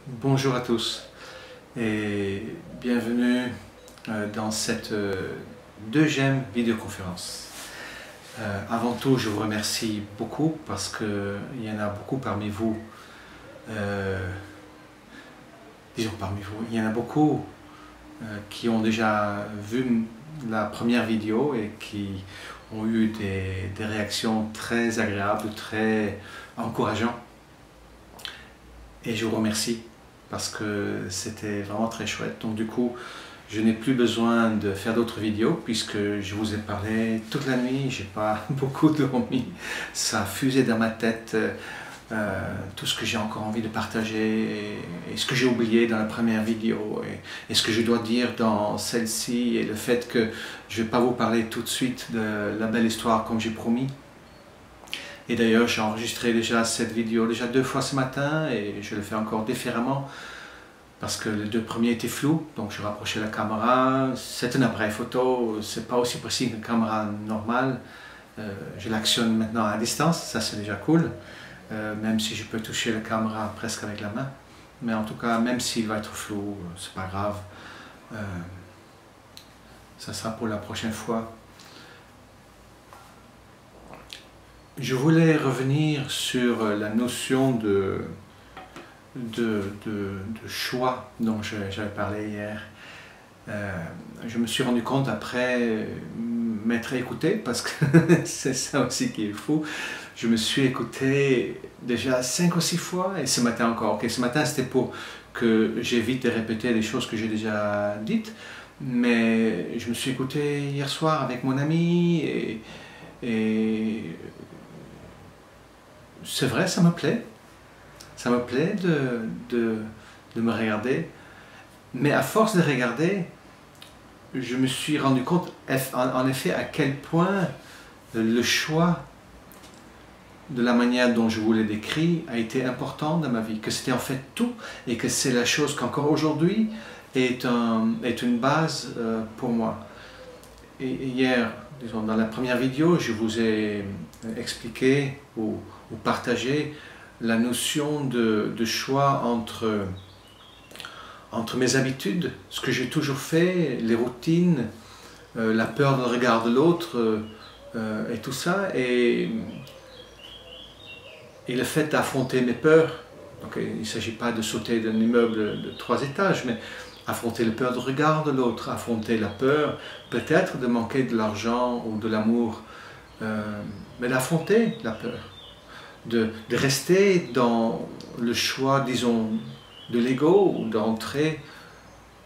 Bonjour à tous et bienvenue dans cette deuxième vidéoconférence. Avant tout, je vous remercie beaucoup parce qu'il y en a beaucoup parmi vous, il y en a beaucoup qui ont déjà vu la première vidéo et qui ont eu des réactions très agréables, très encourageantes. Et je vous remercie parce que c'était vraiment très chouette. Donc du coup, je n'ai plus besoin de faire d'autres vidéos puisque je vous ai parlé toute la nuit, j'ai pas beaucoup dormi, ça a fusé dans ma tête, tout ce que j'ai encore envie de partager et ce que j'ai oublié dans la première vidéo et ce que je dois dire dans celle-ci et le fait que je ne vais pas vous parler tout de suite de la belle histoire comme j'ai promis. Et d'ailleurs, j'ai enregistré déjà cette vidéo déjà 2 fois ce matin et je le fais encore différemment parce que les 2 premiers étaient flous, donc je rapprochais la caméra. C'est un appareil photo, c'est pas aussi précis qu'une caméra normale. Je l'actionne maintenant à distance, ça c'est déjà cool, même si je peux toucher la caméra presque avec la main. Mais en tout cas, même s'il va être flou, c'est pas grave. Ça sera pour la prochaine fois. Je voulais revenir sur la notion de choix dont j'avais parlé hier. Je me suis rendu compte après m'être écouté, parce que c'est ça aussi qui est fou. Je me suis écouté déjà 5 ou 6 fois, et ce matin encore. Ok, ce matin c'était pour que j'évite de répéter des choses que j'ai déjà dites, mais je me suis écouté hier soir avec mon ami, et c'est vrai, ça me plaît. Ça me plaît de me regarder. Mais à force de regarder, je me suis rendu compte, en effet, à quel point le choix de la manière dont je vous l'ai décrit a été important dans ma vie. Que c'était en fait tout, et que c'est la chose qu'encore aujourd'hui est une base pour moi. Et hier, disons, dans la première vidéo, je vous ai expliqué ou partagé la notion de choix entre mes habitudes, ce que j'ai toujours fait, les routines, la peur du regard de l'autre et tout ça, et le fait d'affronter mes peurs. Donc, il ne s'agit pas de sauter d'un immeuble de 3 étages, mais affronter la peur du regard de l'autre, affronter la peur peut-être de manquer de l'argent ou de l'amour, mais d'affronter la peur. De rester dans le choix, disons, de l'ego, ou d'entrer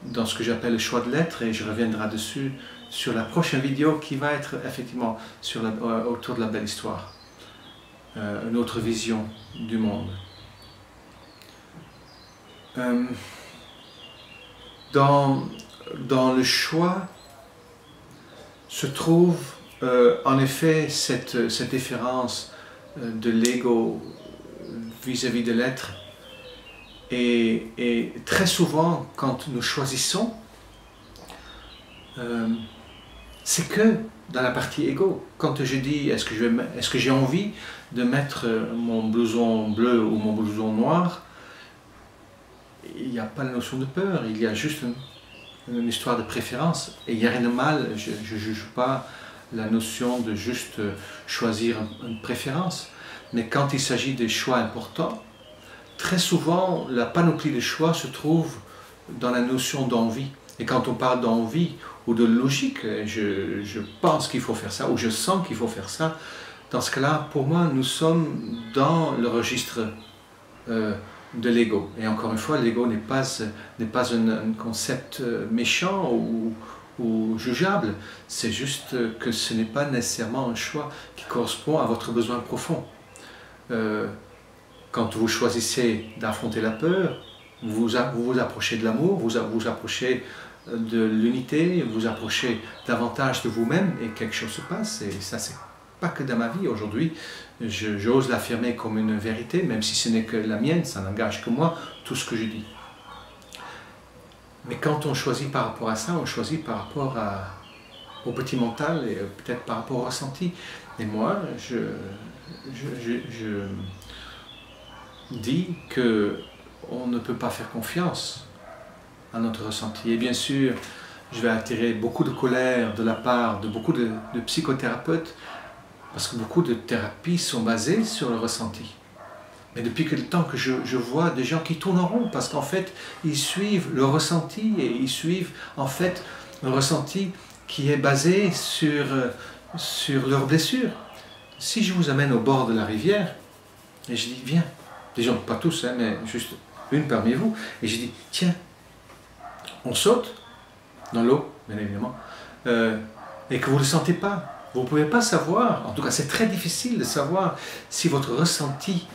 dans ce que j'appelle le choix de l'être, et je reviendrai dessus sur la prochaine vidéo qui va être effectivement autour de la belle histoire, une autre vision du monde. Dans le choix se trouve en effet cette différence de l'ego vis-à-vis de l'être, et très souvent quand nous choisissons, c'est que dans la partie ego. Quand je dis est-ce que j'ai envie de mettre mon blouson bleu ou mon blouson noir, il n'y a pas la notion de peur, il y a juste une histoire de préférence, et il n'y a rien de mal. Je ne juge pas la notion de juste choisir une préférence, mais quand il s'agit des choix importants, très souvent la panoplie des choix se trouve dans la notion d'envie. Et quand on parle d'envie ou de logique, je pense qu'il faut faire ça, ou je sens qu'il faut faire ça, dans ce cas-là, pour moi, nous sommes dans le registre de l'ego. Et encore une fois, l'ego n'est pas un concept méchant ou jugeable, c'est juste que ce n'est pas nécessairement un choix qui correspond à votre besoin profond. Quand vous choisissez d'affronter la peur, vous vous approchez de l'amour, vous approchez de l'unité, vous approchez davantage de vous-même, et quelque chose se passe. Et ça, c'est pas que dans ma vie. Aujourd'hui, j'ose l'affirmer comme une vérité, même si ce n'est que la mienne, ça n'engage que moi, tout ce que je dis. Mais quand on choisit par rapport à ça, on choisit par rapport au petit mental, et peut-être par rapport au ressenti. Et moi, je dis que on ne peut pas faire confiance à notre ressenti. Et bien sûr, je vais attirer beaucoup de colère de la part de beaucoup de psychothérapeutes, parce que beaucoup de thérapies sont basées sur le ressenti. Mais depuis quelque temps que je vois des gens qui tournent en rond, parce qu'en fait, ils suivent le ressenti, et ils suivent en fait un ressenti qui est basé sur leurs blessures. Si je vous amène au bord de la rivière, et je dis, viens, des gens, pas tous, hein, mais juste une parmi vous, et je dis, tiens, on saute dans l'eau, bien évidemment, et que vous ne le sentez pas. Vous ne pouvez pas savoir, en tout cas c'est très difficile de savoir si votre ressenti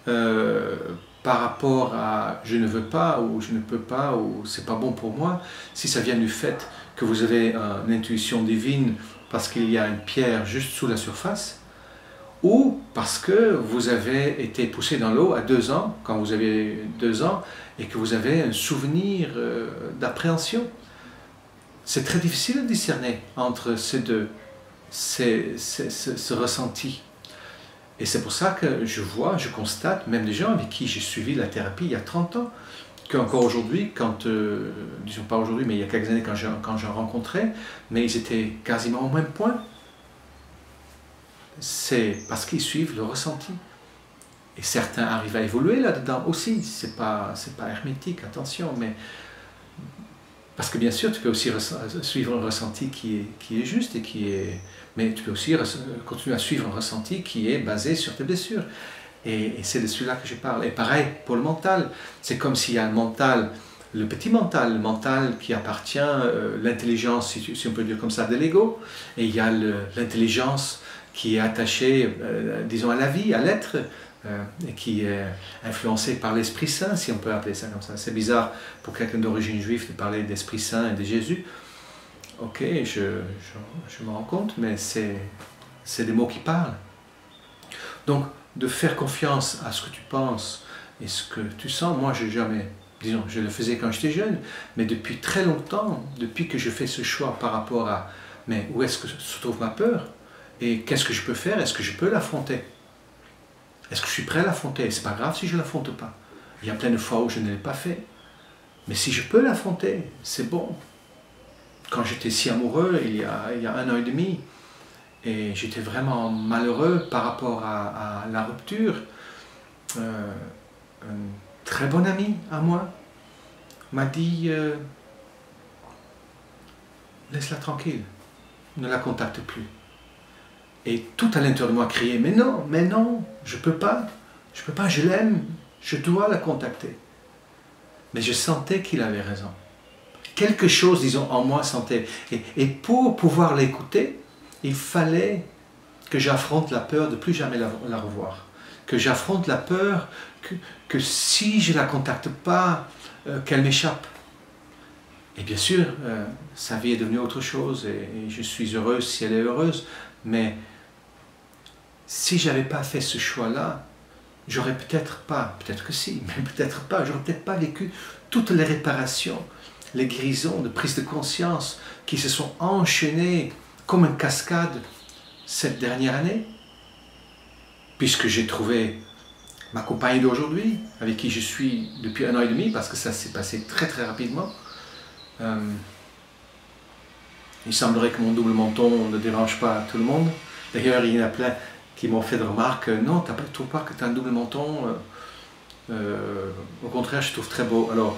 par rapport à je ne veux pas, ou je ne peux pas, ou c'est pas bon pour moi, si ça vient du fait que vous avez une intuition divine parce qu'il y a une pierre juste sous la surface, ou parce que vous avez été poussé dans l'eau à 2 ans, quand vous avez 2 ans, et que vous avez un souvenir d'appréhension. C'est très difficile à discerner entre ces deux, ce ressenti. Et c'est pour ça que je constate, même des gens avec qui j'ai suivi la thérapie il y a 30 ans, qu'encore aujourd'hui, disons pas aujourd'hui, mais il y a quelques années quand j'en rencontrais, mais ils étaient quasiment au même point. C'est parce qu'ils suivent le ressenti. Et certains arrivent à évoluer là-dedans aussi, c'est pas hermétique, attention, mais parce que bien sûr, tu peux aussi suivre un ressenti qui est juste, mais tu peux aussi continuer à suivre un ressenti qui est basé sur tes blessures. Et c'est de celui-là que je parle. Et pareil pour le mental. C'est comme s'il y a un mental, le petit mental, le mental qui appartient, l'intelligence, si on peut dire comme ça, de l'ego. Et il y a l'intelligence qui est attachée, disons, à la vie, à l'être, et qui est influencé par l'Esprit Saint, si on peut appeler ça comme ça. C'est bizarre pour quelqu'un d'origine juive de parler d'Esprit Saint et de Jésus. Ok, je me rends compte, mais c'est des mots qui parlent. Donc, de faire confiance à ce que tu penses et ce que tu sens, moi, j'ai jamais, disons, je le faisais quand j'étais jeune, mais depuis très longtemps, depuis que je fais ce choix par rapport à, mais où est-ce que se trouve ma peur et qu'est-ce que je peux faire, est-ce que je peux l'affronter? Est-ce que je suis prêt à l'affronter? C'est pas grave si je ne l'affronte pas. Il y a plein de fois où je ne l'ai pas fait. Mais si je peux l'affronter, c'est bon. Quand j'étais si amoureux, il y a 1 an et demi, et j'étais vraiment malheureux par rapport à la rupture, un très bon ami à moi m'a dit laisse-la tranquille, ne la contacte plus. Et tout à l'intérieur de moi criait, mais non, je peux pas, je l'aime, je dois la contacter. Mais je sentais qu'il avait raison. Quelque chose, disons, en moi sentait. Et pour pouvoir l'écouter, il fallait que j'affronte la peur de plus jamais la revoir. Que j'affronte la peur que si je ne la contacte pas, qu'elle m'échappe. Et bien sûr, sa vie est devenue autre chose et je suis heureuse si elle est heureuse, mais si je n'avais pas fait ce choix-là, j'aurais peut-être que si, mais peut-être pas, j'aurais peut-être pas vécu toutes les réparations, les guérisons de prise de conscience qui se sont enchaînées comme une cascade cette dernière année, puisque j'ai trouvé ma compagne d'aujourd'hui, avec qui je suis depuis 1 an et demi, parce que ça s'est passé très très rapidement. Il semblerait que mon double menton ne dérange pas tout le monde. D'ailleurs, il y en a plein qui m'ont fait de remarques, non, tu ne trouves pas que tu as un double menton, au contraire, je trouve très beau. Alors,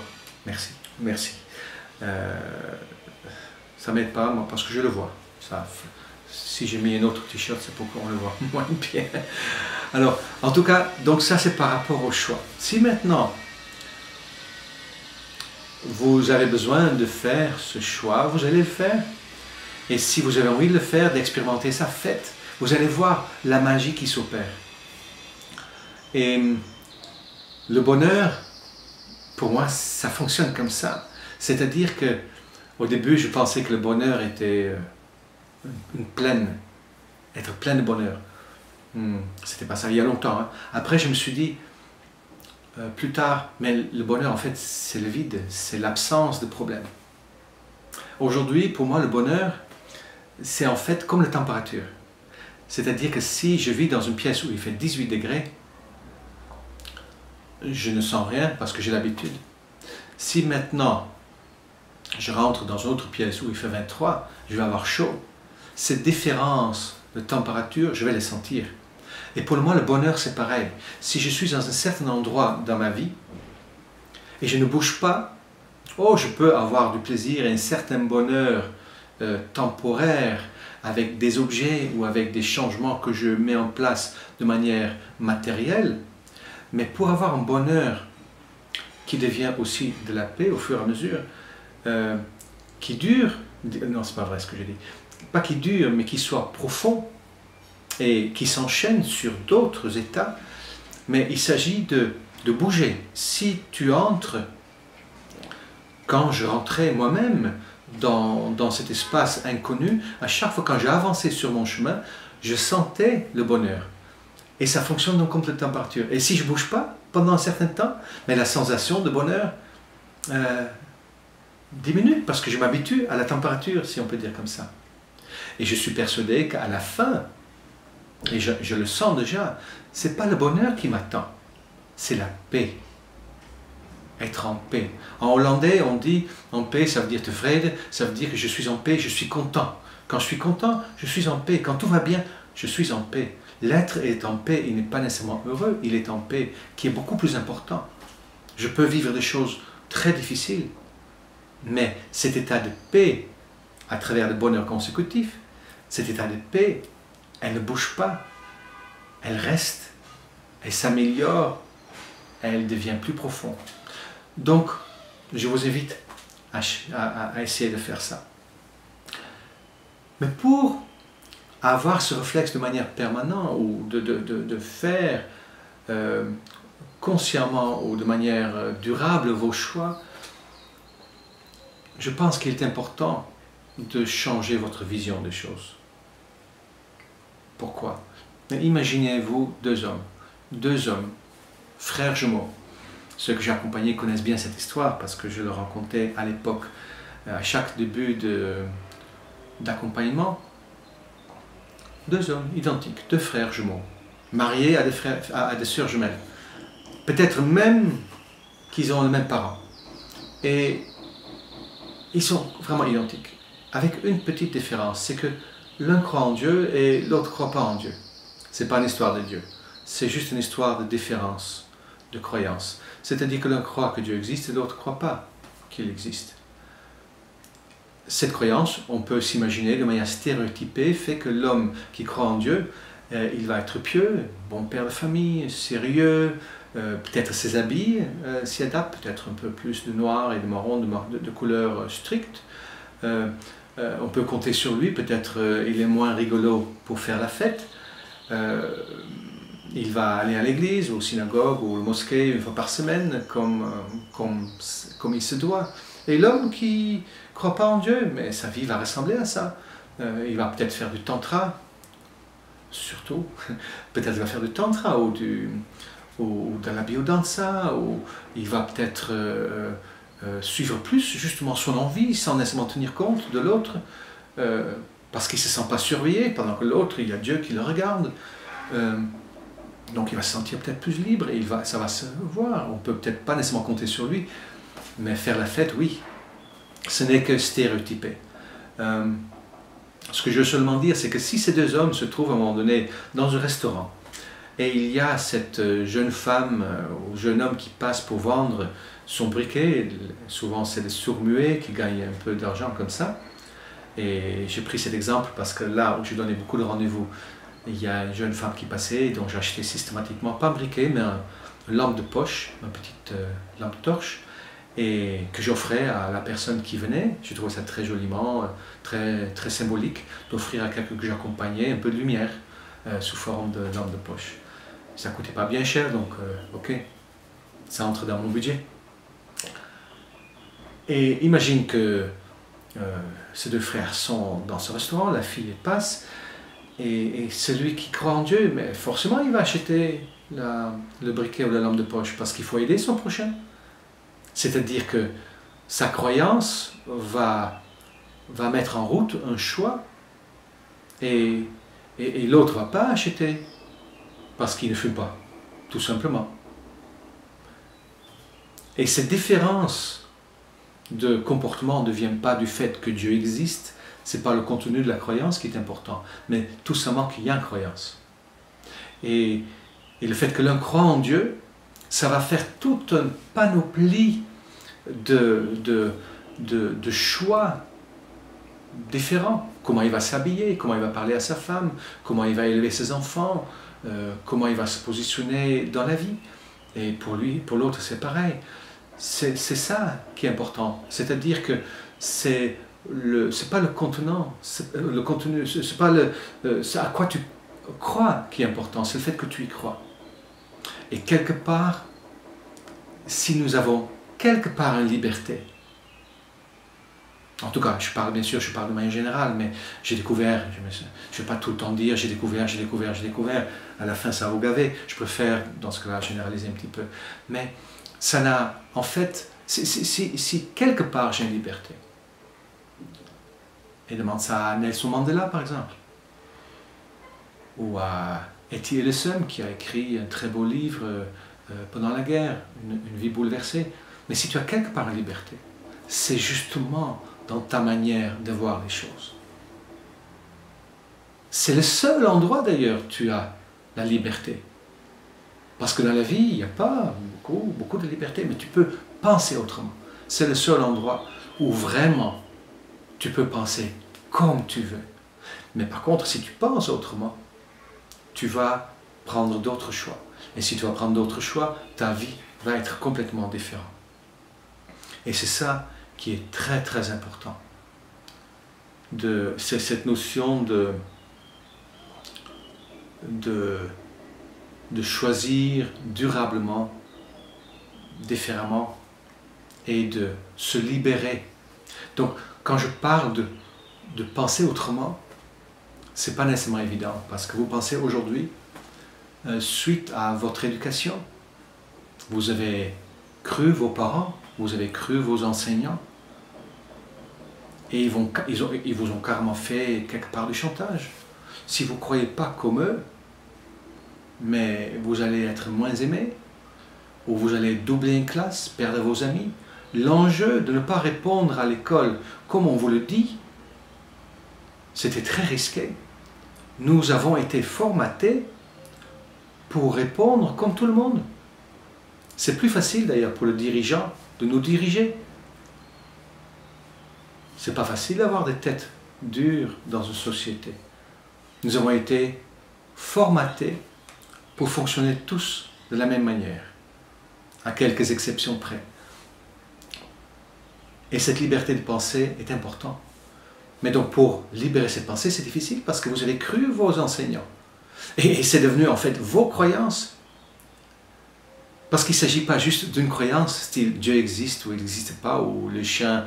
merci. Ça m'aide pas, moi, parce que je le vois. Ça, si j'ai mis un autre t-shirt, c'est pour qu'on le voit moins bien. Alors, en tout cas, donc ça c'est par rapport au choix. Si maintenant, vous avez besoin de faire ce choix, vous allez le faire. Et si vous avez envie de le faire, d'expérimenter ça, faites. Vous allez voir la magie qui s'opère. Et le bonheur, pour moi, ça fonctionne comme ça. C'est-à-dire que au début, je pensais que le bonheur était être plein de bonheur. C'était pas ça il y a longtemps. Hein. Après, je me suis dit, plus tard, mais le bonheur, en fait, c'est le vide, c'est l'absence de problème. Aujourd'hui, pour moi, le bonheur, c'est en fait comme la température. C'est-à-dire que si je vis dans une pièce où il fait 18 degrés, je ne sens rien parce que j'ai l'habitude. Si maintenant, je rentre dans une autre pièce où il fait 23, je vais avoir chaud. Cette différence de température, je vais les sentir. Et pour moi, le bonheur, c'est pareil. Si je suis dans un certain endroit dans ma vie et je ne bouge pas, oh, je peux avoir du plaisir et un certain bonheur temporaire avec des objets ou avec des changements que je mets en place de manière matérielle. Mais pour avoir un bonheur qui devient aussi de la paix au fur et à mesure, qui dure, non, c'est pas vrai ce que j'ai dit, pas qui dure, mais qui soit profond et qui s'enchaîne sur d'autres états, mais il s'agit de bouger. Si tu entres, quand je rentrais moi-même dans cet espace inconnu, à chaque fois quand j'ai avancé sur mon chemin, je sentais le bonheur. Et ça fonctionne donc comme la température. Et si je ne bouge pas pendant un certain temps, mais la sensation de bonheur diminue parce que je m'habitue à la température, si on peut dire comme ça. Et je suis persuadé qu'à la fin, et je le sens déjà, ce n'est pas le bonheur qui m'attend, c'est la paix. Être en paix. En hollandais, on dit en paix, ça veut dire tevreden, ça veut dire que je suis en paix, je suis content. Quand je suis content, je suis en paix. Quand tout va bien, je suis en paix. L'être est en paix, il n'est pas nécessairement heureux, il est en paix, qui est beaucoup plus important. Je peux vivre des choses très difficiles, mais cet état de paix, à travers le bonheur consécutif, cet état de paix, elle ne bouge pas, elle reste, elle s'améliore, elle devient plus profonde. Donc, je vous invite à essayer de faire ça. Mais pour avoir ce réflexe de manière permanente ou de faire consciemment ou de manière durable vos choix, je pense qu'il est important de changer votre vision des choses. Pourquoi? Imaginez-vous deux hommes, frères jumeaux. Ceux que j'ai accompagnés connaissent bien cette histoire parce que je le racontais à l'époque, à chaque début d'accompagnement. Deux hommes identiques, deux frères jumeaux, mariés à des sœurs jumelles. Peut-être même qu'ils ont les mêmes parents. Et ils sont vraiment identiques. Avec une petite différence, c'est que l'un croit en Dieu et l'autre ne croit pas en Dieu. Ce n'est pas une histoire de Dieu. C'est juste une histoire de différence, de croyance. C'est-à-dire que l'un croit que Dieu existe et l'autre ne croit pas qu'il existe. Cette croyance, on peut s'imaginer de manière stéréotypée, fait que l'homme qui croit en Dieu, il va être pieux, bon père de famille, sérieux, peut-être ses habits s'y adaptent, peut-être un peu plus de noir et de marron, de couleur stricte. On peut compter sur lui, peut-être il est moins rigolo pour faire la fête. Il va aller à l'église, ou au synagogue, ou à la mosquée une fois par semaine, comme il se doit. Et l'homme qui ne croit pas en Dieu, mais sa vie va ressembler à ça. Il va peut-être faire du tantra, surtout. Peut-être il va faire du tantra ou de la biodanza, ou il va peut-être suivre plus justement son envie, sans nécessairement tenir compte de l'autre, parce qu'il ne se sent pas surveillé, pendant que l'autre, il y a Dieu qui le regarde. Donc il va se sentir peut-être plus libre, et ça va se voir. On ne peut peut-être pas nécessairement compter sur lui, mais faire la fête, oui. Ce n'est que stéréotypé. Ce que je veux seulement dire, c'est que si ces deux hommes se trouvent à un moment donné dans un restaurant, et il y a cette jeune femme ou jeune homme qui passe pour vendre son briquet, souvent c'est des sourds-muets qui gagnent un peu d'argent comme ça, et j'ai pris cet exemple parce que là où je donnais beaucoup de rendez-vous, il y a une jeune femme qui passait, dont j'ai acheté systématiquement, pas un briquet, mais une lampe de poche, une petite lampe torche, et que j'offrais à la personne qui venait. Je trouvais ça très joliment, très, très symbolique, d'offrir à quelqu'un que j'accompagnais un peu de lumière sous forme de lampe de poche. Ça ne coûtait pas bien cher, donc ok, ça entre dans mon budget. Et imagine que ces deux frères sont dans ce restaurant, la fille passe, et celui qui croit en Dieu, mais forcément il va acheter le briquet ou la lampe de poche parce qu'il faut aider son prochain. C'est-à-dire que sa croyance va mettre en route un choix, et l'autre ne va pas acheter parce qu'il ne fume pas, tout simplement. Et cette différence de comportement ne vient pas du fait que Dieu existe, ce n'est pas le contenu de la croyance qui est important, mais tout simplement qu'il y a une croyance. Et le fait que l'un croit en Dieu, ça va faire toute une panoplie de choix différents. Comment il va s'habiller, comment il va parler à sa femme, comment il va élever ses enfants, comment il va se positionner dans la vie. Et pour lui, pour l'autre, c'est pareil. C'est ça qui est important. C'est-à-dire que c'est pas le contenant, le contenu, c'est pas c'est à quoi tu crois qui est important, c'est le fait que tu y crois. Et quelque part, si nous avons quelque part une liberté, en tout cas, bien sûr, je parle de manière générale, mais j'ai découvert, je ne vais pas tout le temps dire j'ai découvert, à la fin ça va vous gaver, je préfère dans ce cas-là généraliser un petit peu, mais ça n'a, en fait, si quelque part j'ai une liberté, et demande ça à Nelson Mandela par exemple, ou à Etty Hillesum qui a écrit un très beau livre pendant la guerre, une vie bouleversée, mais si tu as quelque part une liberté, c'est justement dans ta manière de voir les choses. C'est le seul endroit d'ailleurs où tu as la liberté. Parce que dans la vie, il n'y a pas beaucoup de liberté, mais tu peux penser autrement. C'est le seul endroit où vraiment tu peux penser comme tu veux. Mais par contre, si tu penses autrement, tu vas prendre d'autres choix. Et si tu vas prendre d'autres choix, ta vie va être complètement différente. Et c'est ça qui est très très important. C'est cette notion de choisir durablement, différemment, et de se libérer. Donc, quand je parle de penser autrement, c'est pas nécessairement évident, parce que vous pensez aujourd'hui, suite à votre éducation, vous avez cru vos parents, vous avez cru vos enseignants, et ils vous ont carrément fait quelque part du chantage. Si vous ne croyez pas comme eux, mais vous allez être moins aimé, ou vous allez doubler une classe, perdre vos amis. L'enjeu de ne pas répondre à l'école comme on vous le dit, c'était très risqué. Nous avons été formatés pour répondre comme tout le monde. C'est plus facile d'ailleurs pour le dirigeant de nous diriger. C'est pas facile d'avoir des têtes dures dans une société. Nous avons été formatés pour fonctionner tous de la même manière, à quelques exceptions près. Et cette liberté de penser est importante. Mais donc pour libérer cette pensée, c'est difficile parce que vous avez cru vos enseignants. Et c'est devenu en fait vos croyances. Parce qu'il ne s'agit pas juste d'une croyance, style Dieu existe ou il n'existe pas, ou les chiens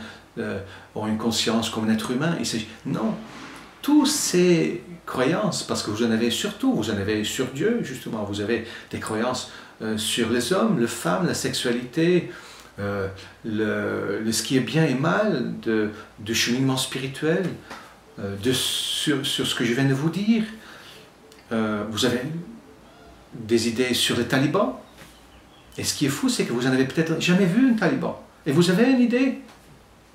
ont une conscience comme un être humain. Non, toutes ces croyances, parce que vous en avez surtout, vous en avez sur Dieu justement, vous avez des croyances sur les hommes, les femmes, la sexualité, ce qui est bien et mal, du cheminement spirituel, sur ce que je viens de vous dire. Vous avez des idées sur les talibans. Et ce qui est fou, c'est que vous n'en avez peut-être jamais vu un taliban. Et vous avez une idée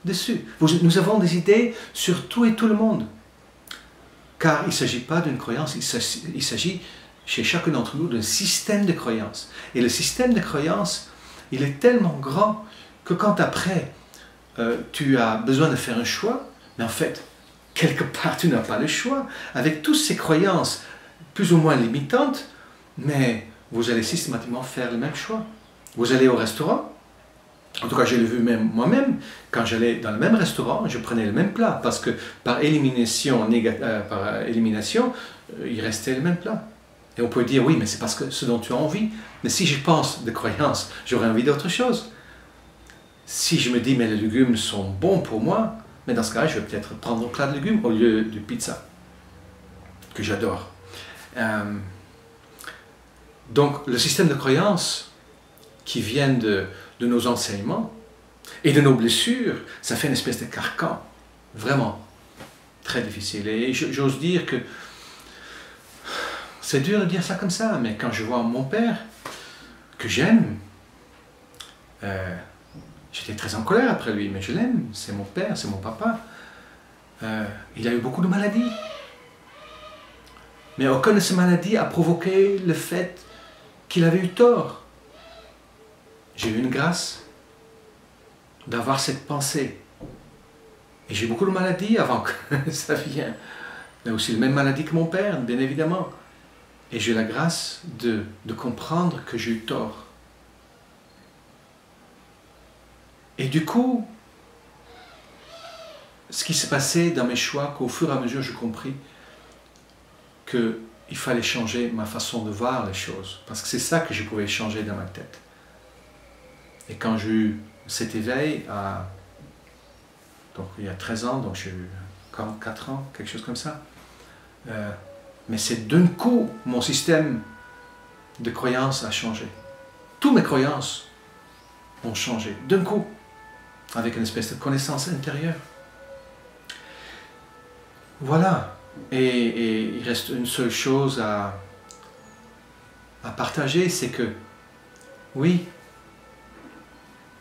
dessus. Nous avons des idées sur tout et tout le monde. Car il ne s'agit pas d'une croyance, il s'agit chez chacun d'entre nous d'un système de croyances. Et le système de croyances, il est tellement grand que quand après tu as besoin de faire un choix, mais en fait, quelque part tu n'as pas le choix. Avec toutes ces croyances plus ou moins limitantes, mais vous allez systématiquement faire le même choix. Vous allez au restaurant, en tout cas je l'ai vu même moi-même, quand j'allais dans le même restaurant, je prenais le même plat, parce que par élimination, il restait le même plat. Et on peut dire, oui, mais c'est parce que ce dont tu as envie. Mais si je pense de croyance, j'aurais envie d'autre chose. Si je me dis, mais les légumes sont bons pour moi, mais dans ce cas-là, je vais peut-être prendre un plat de légumes au lieu de pizza, que j'adore. Donc, le système de croyances qui viennent de nos enseignements et de nos blessures, ça fait une espèce de carcan, vraiment très difficile. Et j'ose dire que c'est dur de dire ça comme ça, mais quand je vois mon père, que j'aime, J'étais très en colère après lui, mais je l'aime, c'est mon père, c'est mon papa. Il a eu beaucoup de maladies. Mais aucune de ces maladies a provoqué le fait qu'il avait eu tort. J'ai eu une grâce d'avoir cette pensée. Et j'ai beaucoup de maladies avant que ça vienne. Mais aussi la même maladie que mon père, bien évidemment. Et j'ai la grâce de comprendre que j'ai eu tort. Et du coup, ce qui s'est passé dans mes choix, qu'au fur et à mesure j'ai compris qu'il fallait changer ma façon de voir les choses. Parce que c'est ça que je pouvais changer dans ma tête. Et quand j'ai eu cet éveil, donc il y a 13 ans, donc j'ai eu 44 ans, quelque chose comme ça. Mais c'est d'un coup, mon système de croyances a changé. Toutes mes croyances ont changé, d'un coup, avec une espèce de connaissance intérieure. Voilà. Et il reste une seule chose à partager, c'est que, oui,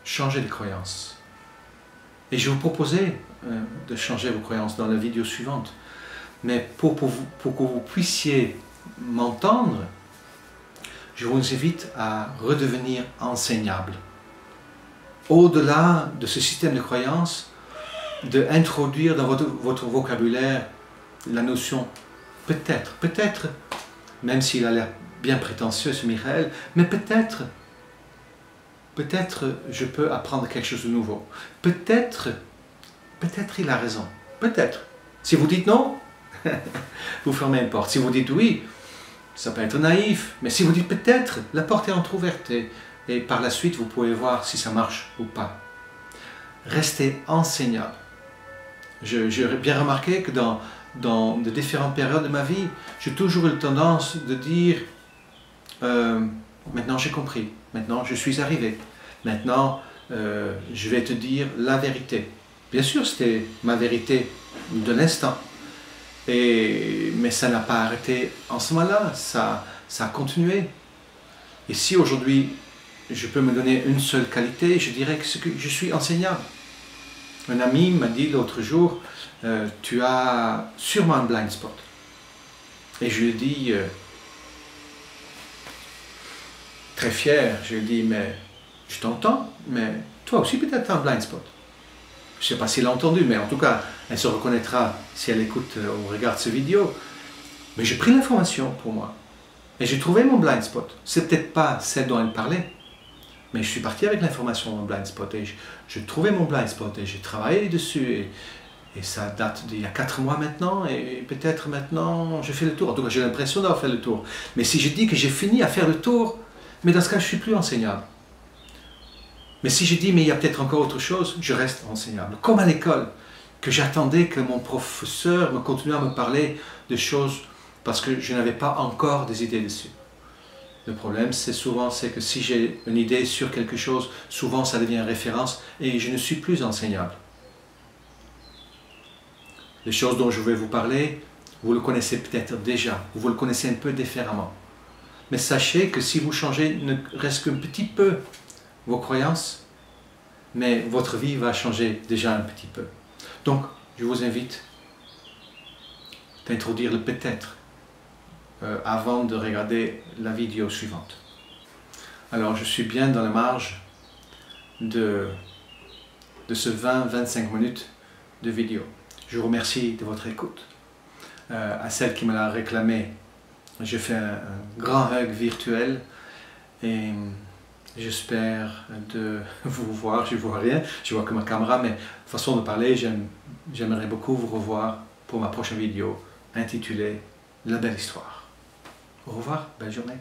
changez de croyances. Et je vais vous proposer de changer vos croyances dans la vidéo suivante. Mais pour que vous puissiez m'entendre, je vous invite à redevenir enseignable. Au-delà de ce système de croyances, d'introduire dans votre vocabulaire la notion peut-être, même s'il a l'air bien prétentieux ce Michael, mais peut-être je peux apprendre quelque chose de nouveau. Peut-être il a raison. Peut-être. Si vous dites non, vous fermez une porte. Si vous dites oui, ça peut être naïf. Mais si vous dites peut-être, la porte est entrouverte et par la suite, vous pouvez voir si ça marche ou pas. Restez enseignable. J'ai bien remarqué que dans de différentes périodes de ma vie, j'ai toujours eu tendance de dire maintenant j'ai compris, maintenant je suis arrivé, maintenant je vais te dire la vérité. Bien sûr, c'était ma vérité de l'instant, mais ça n'a pas arrêté en ce moment-là, ça a continué. Et si aujourd'hui je peux me donner une seule qualité, je dirais que je suis enseignable. Un ami m'a dit l'autre jour, tu as sûrement un blind spot. Et je lui ai dit, très fier, je lui ai dit, mais je t'entends, mais toi aussi peut-être tu as un blind spot. Je ne sais pas si elle a entendu, mais en tout cas, elle se reconnaîtra si elle écoute ou regarde cette vidéo. Mais j'ai pris l'information pour moi. Et j'ai trouvé mon blind spot. C'est peut-être pas celle dont elle parlait, mais je suis parti avec l'information de mon blind spot. Et je trouvais mon blind spot et j'ai travaillé dessus. Et ça date d'il y a 4 mois maintenant, et peut-être maintenant je fais le tour. En tout cas, j'ai l'impression d'avoir fait le tour. Mais si je dis que j'ai fini à faire le tour, mais dans ce cas, je ne suis plus enseignable. Mais si je dis, mais il y a peut-être encore autre chose, je reste enseignable. Comme à l'école, que j'attendais que mon professeur me continue à me parler de choses parce que je n'avais pas encore des idées dessus. Le problème, c'est que si j'ai une idée sur quelque chose, souvent ça devient référence et je ne suis plus enseignable. Les choses dont je vais vous parler, vous le connaissez peut-être déjà, ou vous le connaissez un peu différemment. Mais sachez que si vous changez ne reste qu'un petit peu vos croyances, mais votre vie va changer déjà un petit peu. Donc, je vous invite d'introduire le peut-être avant de regarder la vidéo suivante. Alors, je suis bien dans la marge de ce 20-25 minutes de vidéo. Je vous remercie de votre écoute. À celle qui me l'a réclamé, je fais un grand hug virtuel et j'espère de vous voir. Je ne vois rien, je vois que ma caméra, mais façon de parler, j'aimerais beaucoup vous revoir pour ma prochaine vidéo intitulée La belle histoire. Au revoir, belle journée.